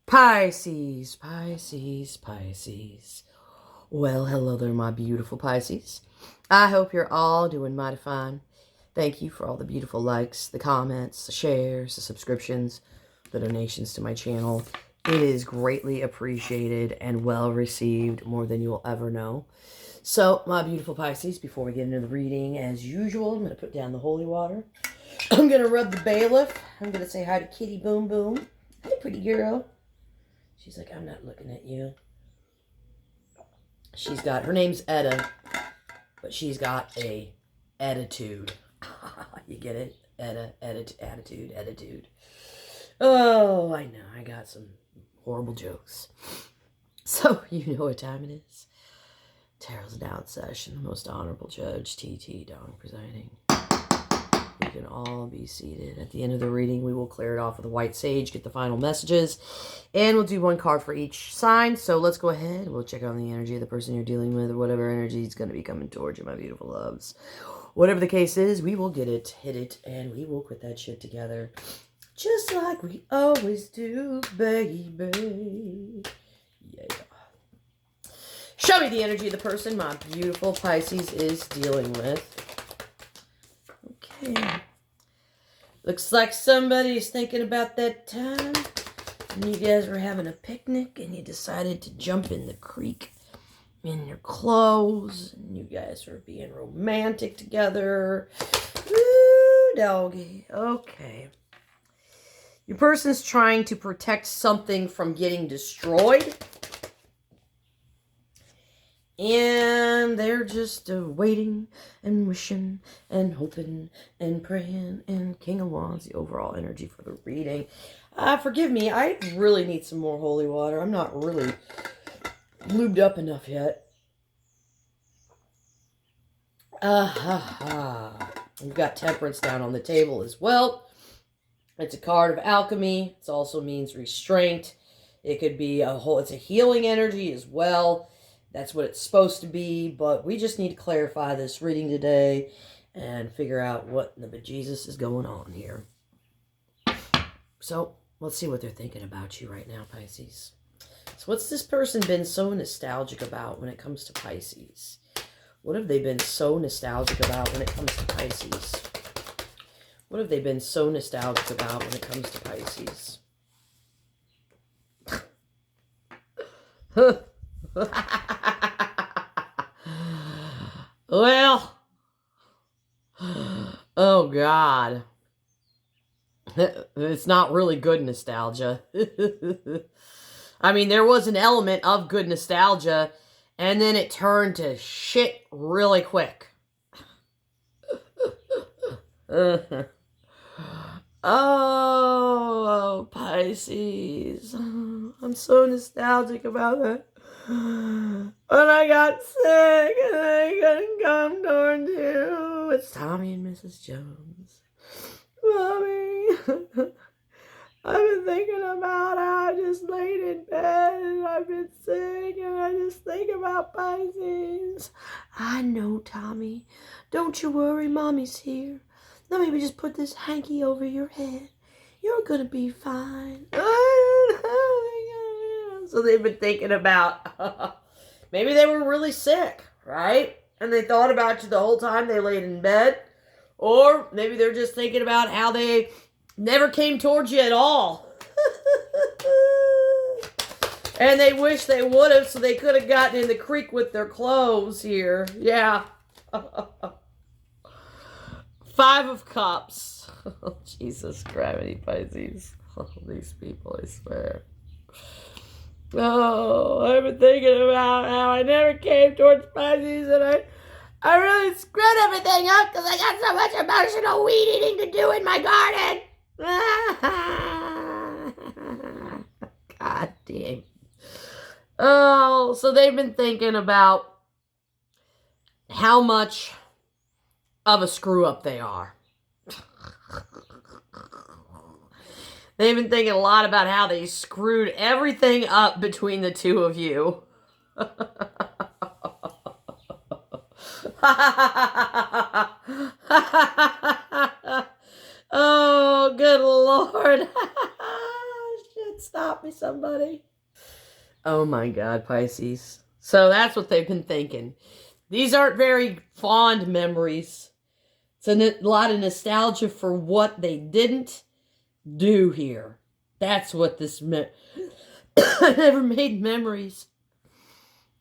Pisces, Pisces, Pisces. Well, hello there, my beautiful Pisces. I hope you're all doing mighty fine. Thank you for all the beautiful likes, the comments, the shares, the subscriptions, the donations to my channel. It is greatly appreciated and well received, more than you'll ever know. So, my beautiful Pisces, before we get into the reading, as usual, I'm going to put down the holy water. I'm going to rub the bailiff. I'm going to say hi to Kitty Boom Boom. Hi, pretty girl. She's like, I'm not looking at you. She's got, her name's Etta, but she's got a attitude. You get it? Etta, attitude. Oh, I know. I got some horrible jokes. So, you know what time it is. Tarot's down session. The most honorable judge, T.T. Dong, presiding. You can all be seated. At the end of the reading, we will clear it off with a white sage, get the final messages, and we'll do one card for each sign. So let's go ahead. We'll check on the energy of the person you're dealing with, or whatever energy is going to be coming towards you, my beautiful loves. Whatever the case is, we will get it, hit it, and we will put that shit together. Just like we always do, baby. Yeah. Show me the energy of the person my beautiful Pisces is dealing with. Okay. Looks like somebody's thinking about that time when you guys were having a picnic and you decided to jump in the creek in your clothes and you guys were being romantic together. Woo, doggy. Okay. Your person's trying to protect something from getting destroyed. And they're just waiting and wishing and hoping and praying. And King of Wands, the overall energy for the reading. Forgive me, I really need some more holy water. I'm not really lubed up enough yet. We've got Temperance down on the table as well. It's a card of alchemy. It also means restraint. It could be it's a healing energy as well. That's what it's supposed to be, but we just need to clarify this reading today and figure out what the bejesus is going on here. So, let's see what they're thinking about you right now, Pisces. So, what's this person been so nostalgic about when it comes to Pisces? What have they been so nostalgic about when it comes to Pisces? What have they been so nostalgic about when it comes to Pisces? Well, oh God, it's not really good nostalgia. I mean, there was an element of good nostalgia, and then it turned to shit really quick. Oh, Pisces. I'm so nostalgic about that. When I got sick and I couldn't come towards you. It's Tommy and Mrs. Jones. Mommy. I've been thinking about how I just laid in bed and I've been sick and I just think about Pisces. I know, Tommy. Don't you worry, Mommy's here. Now maybe just put this hanky over your head. You're gonna be fine. So they've been thinking about, maybe they were really sick, right? And they thought about you the whole time they laid in bed. Or maybe they're just thinking about how they never came towards you at all. And they wish they would have, so they could have gotten in the creek with their clothes here. Yeah. 5 of Cups. Oh, Jesus, gravity, Pisces. Oh, these people, I swear. Oh, I've been thinking about how I never came towards Pisces and I really screwed everything up because I got so much emotional weed eating to do in my garden. God damn. Oh, so they've been thinking about how much of a screw up they are. They've been thinking a lot about how they screwed everything up between the two of you. Oh, good Lord. Shit. Stop me, somebody. Oh my God, Pisces. So that's what they've been thinking. These aren't very fond memories. It's a lot of nostalgia for what they didn't do here. That's what this meant. I never made memories.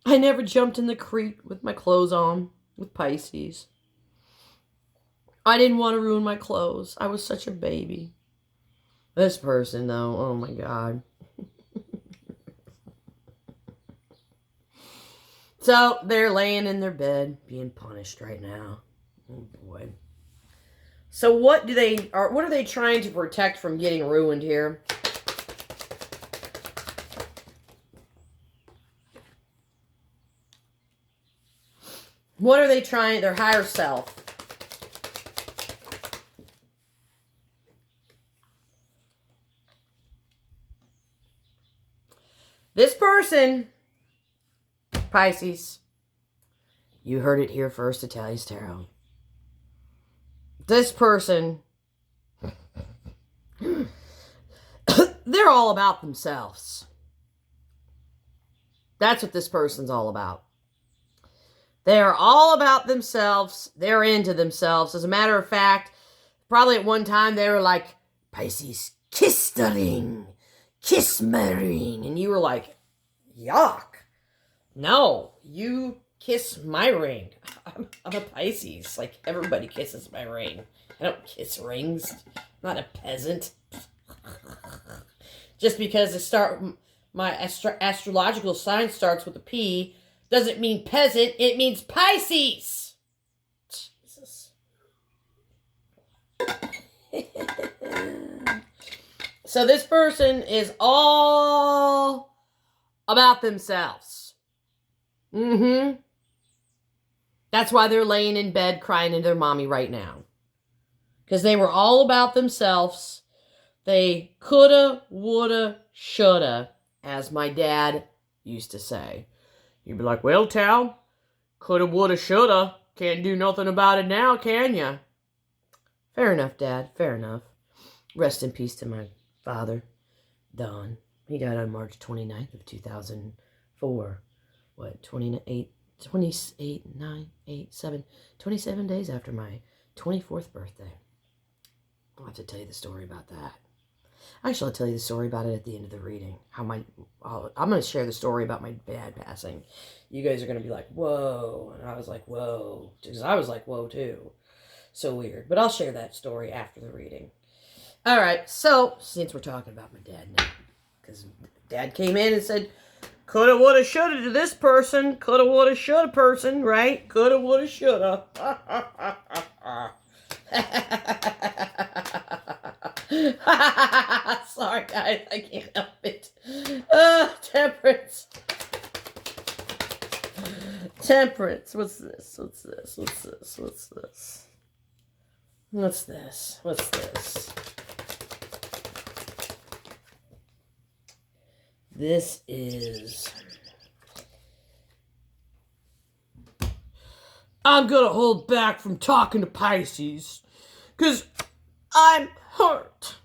I never jumped in the creek with my clothes on with Pisces. I didn't want to ruin my clothes. I was such a baby. This person, though, oh my God. So they're laying in their bed, being punished right now. Oh boy. So what are they trying to protect from getting ruined here? What are they trying? Their higher self. This person, Pisces, you heard it here first at Talia'sTarot. This person, they're all about themselves. That's what this person's all about. They are all about themselves. They're into themselves. As a matter of fact, probably at one time they were like, Pisces, kiss the ring. Kiss my ring. And you were like, yuck. No, you kiss my ring. I'm a Pisces. Like, everybody kisses my ring. I don't kiss rings. I'm not a peasant. Just because my astrological sign starts with a P doesn't mean peasant. It means Pisces. Jesus. So this person is all about themselves. That's why they're laying in bed crying to their mommy right now. Because they were all about themselves. They coulda, woulda, shoulda, as my dad used to say. You'd be like, well, Tal, coulda, woulda, shoulda. Can't do nothing about it now, can ya? Fair enough, Dad. Fair enough. Rest in peace to my father, Don. He died on March 29th of 2004. What, 28, 9, 8, 7, 27 days after my 24th birthday. I'll have to tell you the story about that. Actually, I'll tell you the story about it at the end of the reading. I'm going to share the story about my dad passing. You guys are going to be like, whoa. And I was like, whoa. Because I was like, whoa, too. So weird. But I'll share that story after the reading. All right. So, since we're talking about my dad now, because Dad came in and said, coulda, woulda, shoulda to this person. Coulda, woulda, shoulda person, right? Coulda, woulda, shoulda. Sorry, guys. I can't help it. Temperance. Temperance. What's this? What's this? What's this? What's this? What's this? What's this? This is... I'm gonna hold back from talking to Pisces, because I'm hurt.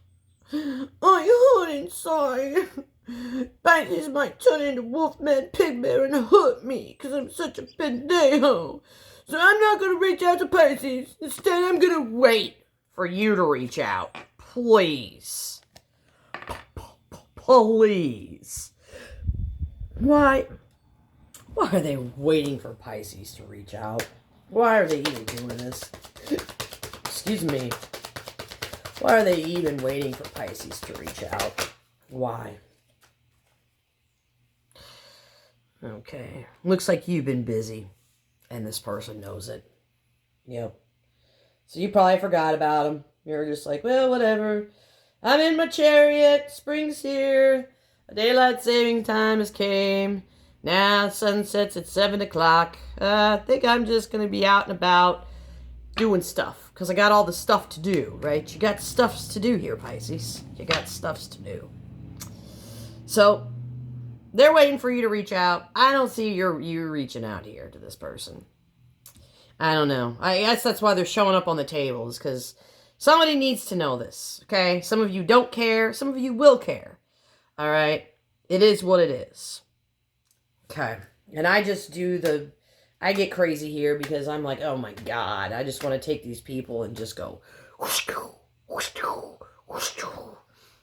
I hurt inside. Pisces might turn into Wolfman, Pigbear, and hurt me, because I'm such a pendejo. So I'm not gonna reach out to Pisces. Instead, I'm gonna wait for you to reach out. Please. Please. Why are they waiting for Pisces to reach out? Why are they even doing this? Excuse me. Why are they even waiting for Pisces to reach out? Why? Okay. Looks like you've been busy. And this person knows it. Yep. So you probably forgot about them. You're just like, well, whatever. I'm in my chariot. Spring's here. Daylight saving time has came. Now sunset's at 7 o'clock. I think I'm just going to be out and about doing stuff. Because I got all the stuff to do, right? You got stuffs to do here, Pisces. You got stuffs to do. So, they're waiting for you to reach out. I don't see you reaching out here to this person. I don't know. I guess that's why they're showing up on the tables. Because somebody needs to know this, okay? Some of you don't care. Some of you will care. All right? It is what it is. Okay. And I just do I get crazy here because I'm like, oh my God, I just want to take these people and just go, or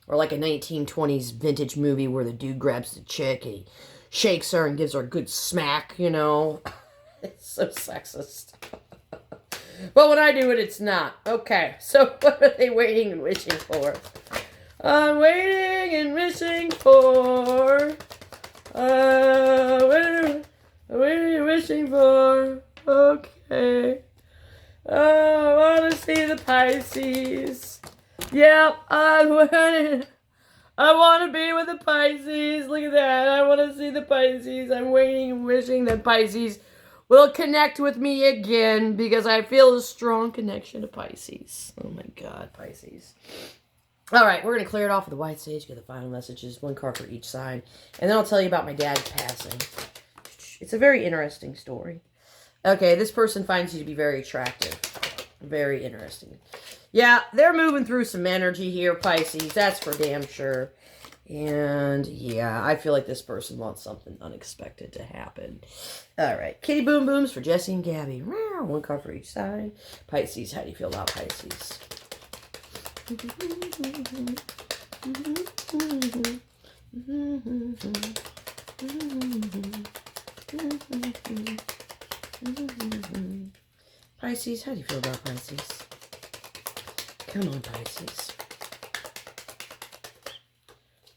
like a 1920s vintage movie where the dude grabs the chick and he shakes her and gives her a good smack, you know. It's so sexist. But when I do it, it's not. Okay, so what are they waiting and wishing for? I'm waiting and wishing for... waiting and wishing for... Okay. I want to see the Pisces. Yep, I want to be with the Pisces. Look at that. I want to see the Pisces. I'm waiting and wishing that Pisces will connect with me again because I feel a strong connection to Pisces. Oh my God, Pisces. All right, we're going to clear it off with the white sage, get the final messages, one card for each sign, and then I'll tell you about my dad passing. It's a very interesting story. Okay, this person finds you to be very attractive. Very interesting. Yeah, they're moving through some energy here, Pisces. That's for damn sure. And yeah, I feel like this person wants something unexpected to happen. All right, kitty boom booms for Jesse and Gabby. One card for each side. Pisces, how do you feel about Pisces? Pisces, how do you feel about Pisces? Come on, Pisces.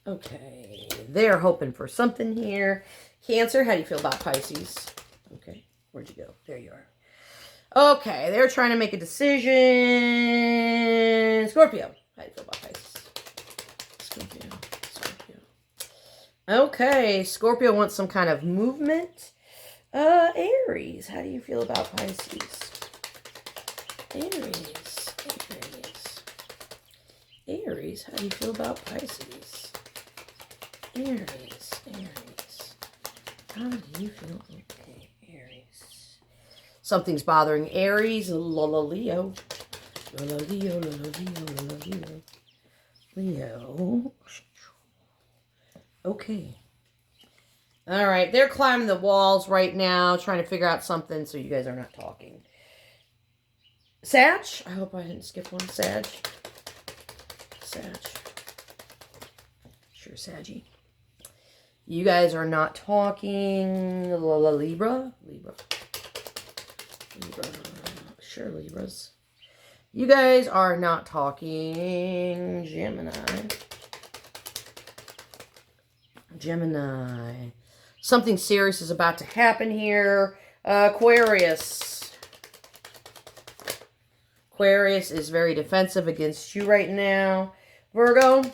Okay, they're hoping for something here. Cancer, how do you feel about Pisces? Okay, where'd you go? There you are. Okay, they're trying to make a decision. Scorpio, how do you feel about Pisces? Scorpio. Okay, Scorpio wants some kind of movement. Aries, how do you feel about Pisces? Aries, how do you feel about Pisces? Aries. How do you feel? Okay, Aries. Something's bothering Aries. Leo. Leo. Okay. All right, they're climbing the walls right now, trying to figure out something so you guys are not talking. Sag? I hope I didn't skip one. Sag. Sure, Saggy. You guys are not talking. Libra. Sure, Libras. You guys are not talking. Gemini. Something serious is about to happen here. Aquarius. Aquarius is very defensive against you right now. Virgo.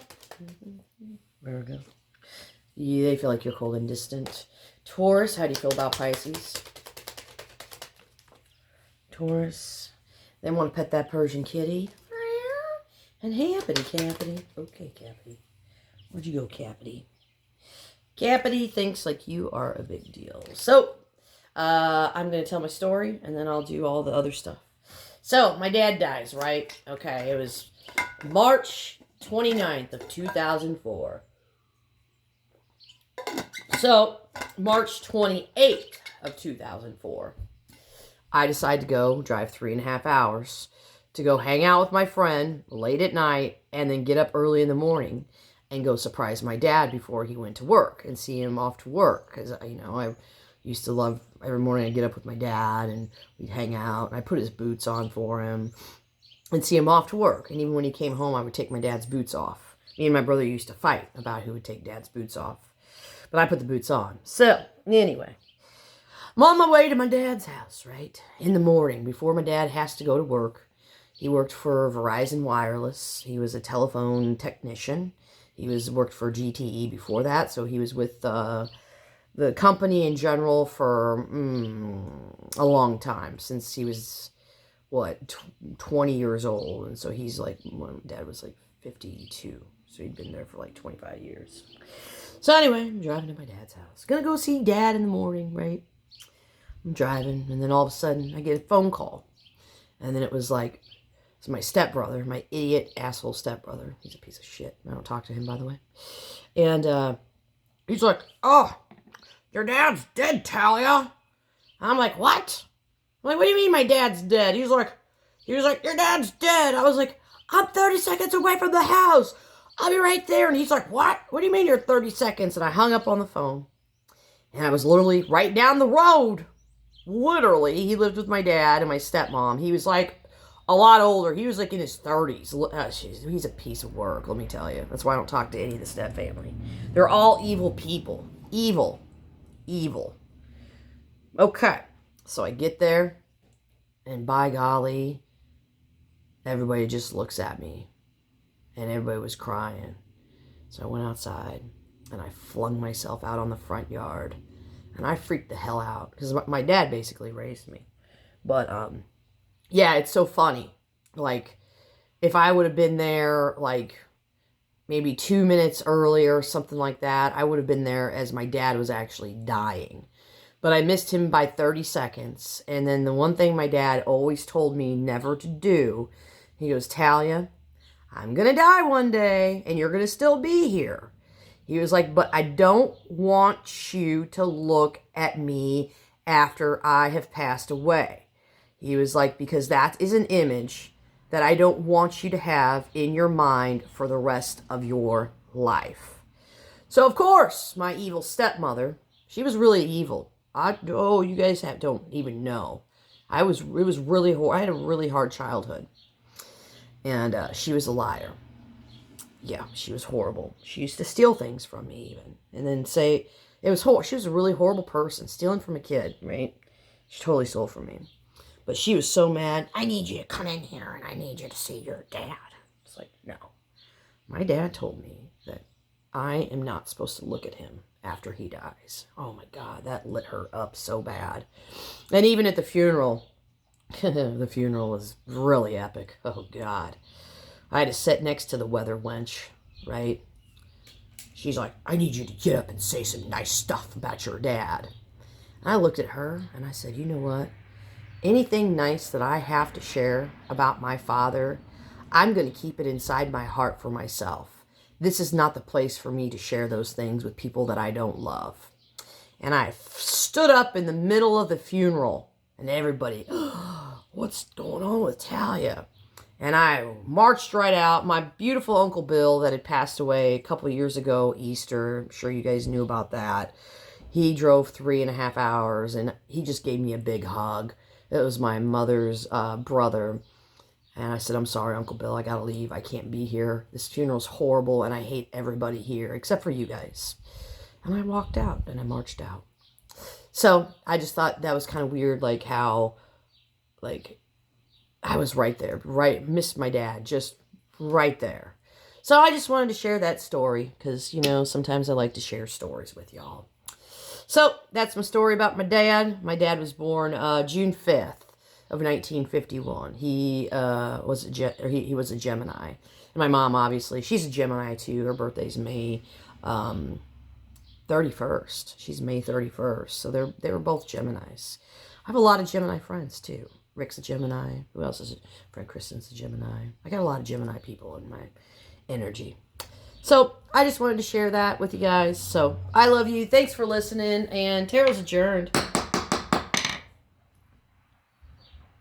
Yeah, they feel like you're cold and distant. Taurus, how do you feel about Pisces? Taurus. They want to pet that Persian kitty. And happity, Cappity. Okay, Cappity. Where'd you go, Cappity? Cappity thinks like you are a big deal. So, I'm going to tell my story, and then I'll do all the other stuff. So, my dad dies, right? Okay, it was March 29th of 2004. So, March 28th of 2004, I decided to go drive 3.5 hours to go hang out with my friend late at night and then get up early in the morning and go surprise my dad before he went to work and see him off to work. Because, you know, I used to love every morning I'd get up with my dad and we'd hang out. And I put his boots on for him and see him off to work. And even when he came home, I would take my dad's boots off. Me and my brother used to fight about who would take dad's boots off. But I put the boots on. So, anyway, I'm on my way to my dad's house, right? In the morning, before my dad has to go to work. He worked for Verizon Wireless. He was a telephone technician. He worked for GTE before that, so he was with the company in general for a long time, since he was, 20 years old. And so he's like, when Dad was like 52, so he'd been there for like 25 years. So anyway, I'm driving to my dad's house. Gonna go see Dad in the morning, right? I'm driving, and then all of a sudden, I get a phone call. And then it was like, So my stepbrother, my idiot asshole stepbrother, he's a piece of shit. I don't talk to him, by the way. And he's like, oh, your dad's dead, Talia. I'm like, what? I'm like, what do you mean my dad's dead? He was like, your dad's dead. I was like, I'm 30 seconds away from the house. I'll be right there. And he's like, what? What do you mean you're 30 seconds? And I hung up on the phone. And I was literally right down the road. Literally, he lived with my dad and my stepmom. He was like a lot older. He was like in his 30s. He's a piece of work, let me tell you. That's why I don't talk to any of the step family. They're all evil people. Evil. Evil. Okay. So I get there, and by golly, everybody just looks at me. And everybody was crying. So I went outside, and I flung myself out on the front yard. And I freaked the hell out, because my dad basically raised me. But, yeah, it's so funny. Like, if I would have been there, like, maybe 2 minutes earlier, something like that, I would have been there as my dad was actually dying. But I missed him by 30 seconds. And then the one thing my dad always told me never to do, he goes, Talia, I'm going to die one day, and you're going to still be here. He was like, but I don't want you to look at me after I have passed away. He was like, because that is an image that I don't want you to have in your mind for the rest of your life. So, of course, my evil stepmother, she was really evil. You guys don't even know. I had a really hard childhood. And she was a liar. Yeah, she was horrible. She used to steal things from me even. And then say, it was horrible. She was a really horrible person, stealing from a kid, right? She totally stole from me. But she was so mad, I need you to come in here and I need you to see your dad. It's like, no. My dad told me that I am not supposed to look at him after he dies. Oh my God, that lit her up so bad. And even at the funeral, the funeral was really epic. Oh God. I had to sit next to the weather wench, right? She's like, I need you to get up and say some nice stuff about your dad. And I looked at her and I said, you know what? Anything nice that I have to share about my father, I'm going to keep it inside my heart for myself. This is not the place for me to share those things with people that I don't love. And I stood up in the middle of the funeral and everybody, what's going on with Talia? And I marched right out. My beautiful Uncle Bill that had passed away a couple of years ago, Easter, I'm sure you guys knew about that. He drove 3.5 hours and he just gave me a big hug. It was my mother's brother. And I said, I'm sorry, Uncle Bill, I gotta leave. I can't be here. This funeral's horrible and I hate everybody here except for you guys. And I walked out and I marched out. So I just thought that was kind of weird, like how, like, I was right there, missed my dad, just right there. So I just wanted to share that story because, you know, sometimes I like to share stories with y'all. So that's my story about my dad. My dad was born June 5th of 1951. He was a Gemini. And my mom, obviously, she's a Gemini too. Her birthday's May 31st. She's May 31st. So they were both Geminis. I have a lot of Gemini friends too. Rick's a Gemini. Who else is it? Fred Kristen's a Gemini. I got a lot of Gemini people in my energy. So I just wanted to share that with you guys. So I love you. Thanks for listening. And Tarot's adjourned.